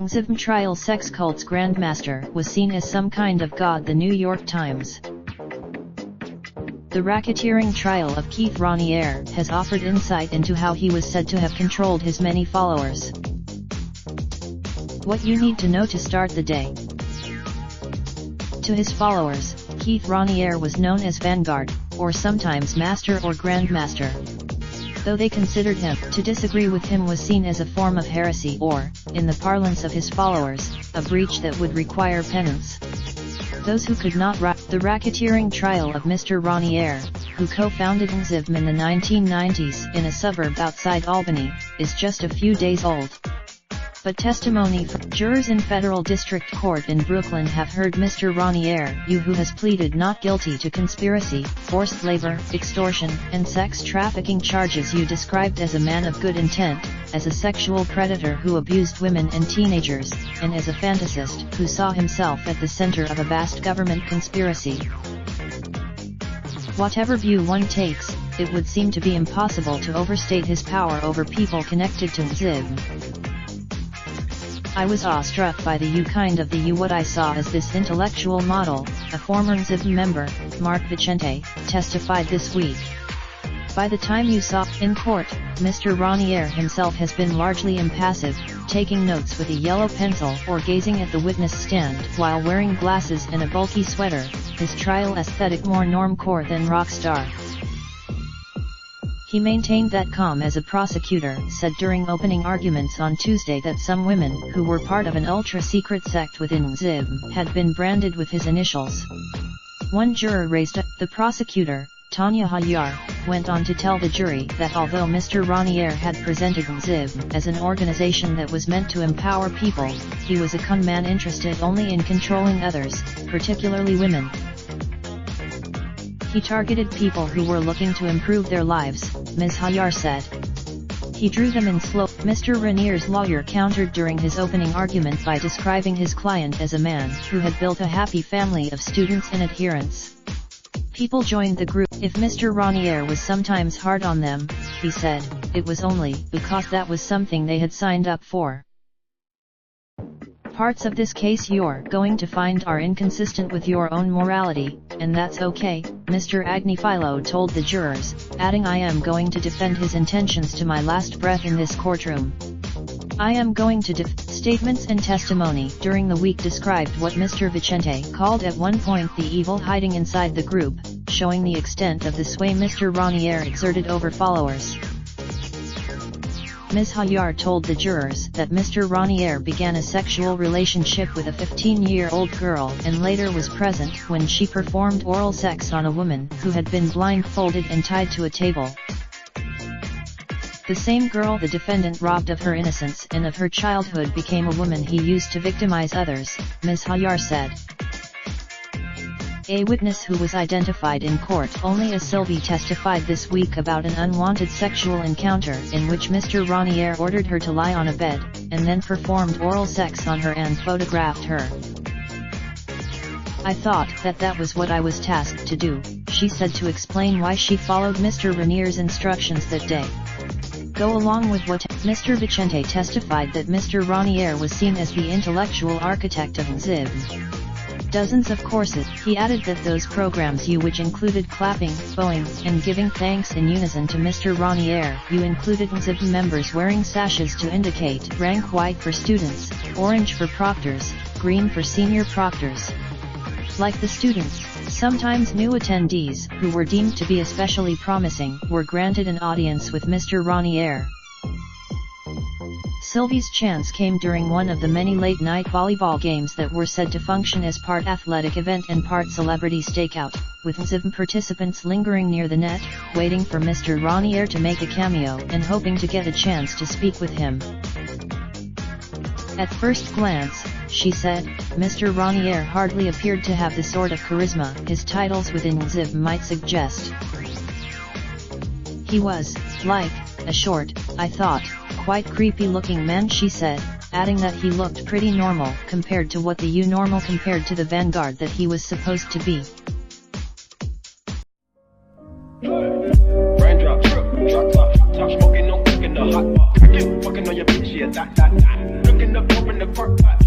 Nxivm trial sex cult's Grandmaster was seen as some kind of god. The New York Times. The racketeering trial of Keith Raniere has offered insight into how he was said to have controlled his many followers. What you need to know to start the day. To his followers, Keith Raniere was known as Vanguard, or sometimes Master or Grandmaster. Though they considered him, to disagree with him was seen as a form of heresy or, in the parlance of his followers, a breach that would require penance. Those who could not the racketeering trial of Mr. Raniere, who co-founded Nxivm in the 1990s in a suburb outside Albany, is just a few days old. But testimony from jurors in federal district court in Brooklyn have heard Mr. Raniere, who has pleaded not guilty to conspiracy, forced labor, extortion, and sex trafficking charges. You described as a man of good intent, as a sexual predator who abused women and teenagers, and as a fantasist who saw himself at the center of a vast government conspiracy. Whatever view one takes, it would seem to be impossible to overstate his power over people connected to Nxivm. I was awestruck by the kind of the what I saw as this intellectual model, a former Nxivm member, Mark Vicente, testified this week. By the time you saw in court, Mr. Raniere himself has been largely impassive, taking notes with a yellow pencil or gazing at the witness stand while wearing glasses and a bulky sweater, his trial aesthetic more normcore than rock star. He maintained that calm as a prosecutor said during opening arguments on Tuesday that some women who were part of an ultra-secret sect within Nxivm had been branded with his initials. One juror raised the prosecutor, Tanya Hayar, went on to tell the jury that although Mr. Raniere had presented Nxivm as an organization that was meant to empower people, he was a con man interested only in controlling others, particularly women. He targeted people who were looking to improve their lives, Ms. Hayar said. He drew them in slow. Mr. Raniere's lawyer countered during his opening argument by describing his client as a man who had built a happy family of students and adherents. People joined the group. If Mr. Raniere was sometimes hard on them, he said, it was only because that was something they had signed up for. Parts of this case you're going to find are inconsistent with your own morality, and that's okay, Mr. Agnifilo told the jurors, adding I am going to defend his intentions to my last breath in this courtroom. I am going to statements and testimony during the week described what Mr. Vicente called at one point the evil hiding inside the group, showing the extent of the sway Mr. Raniere exerted over followers. Ms. Hayar told the jurors that Mr. Raniere began a sexual relationship with a 15-year-old girl and later was present when she performed oral sex on a woman who had been blindfolded and tied to a table. The same girl the defendant robbed of her innocence and of her childhood became a woman he used to victimize others, Ms. Hayar said. A witness who was identified in court only as Sylvie testified this week about an unwanted sexual encounter in which Mr. Raniere ordered her to lie on a bed, and then performed oral sex on her and photographed her. I thought that was what I was tasked to do, she said to explain why she followed Mr. Raniere's instructions that day. Go along with what Mr. Vicente testified that Mr. Raniere was seen as the intellectual architect of Nxivm. Dozens of courses. He added that those programs which included clapping, bowing, and giving thanks in unison to Mr. Raniere, included Nxivm members wearing sashes to indicate rank: white for students, orange for proctors, green for senior proctors. Like the students, sometimes new attendees, who were deemed to be especially promising, were granted an audience with Mr. Raniere. Sylvie's chance came during one of the many late-night volleyball games that were said to function as part athletic event and part celebrity stakeout, with Nxivm participants lingering near the net, waiting for Mr. Raniere to make a cameo and hoping to get a chance to speak with him. At first glance, she said, Mr. Raniere hardly appeared to have the sort of charisma his titles within Nxivm might suggest. He was, like, a short, I thought, quite creepy-looking man, she said, adding that he looked pretty normal compared to what the normal compared to the vanguard that he was supposed to be. Raindrop, drop top smoking, no cooking the hot pot. Fucking on your bitch, yeah, that. Looking up, open the park pot.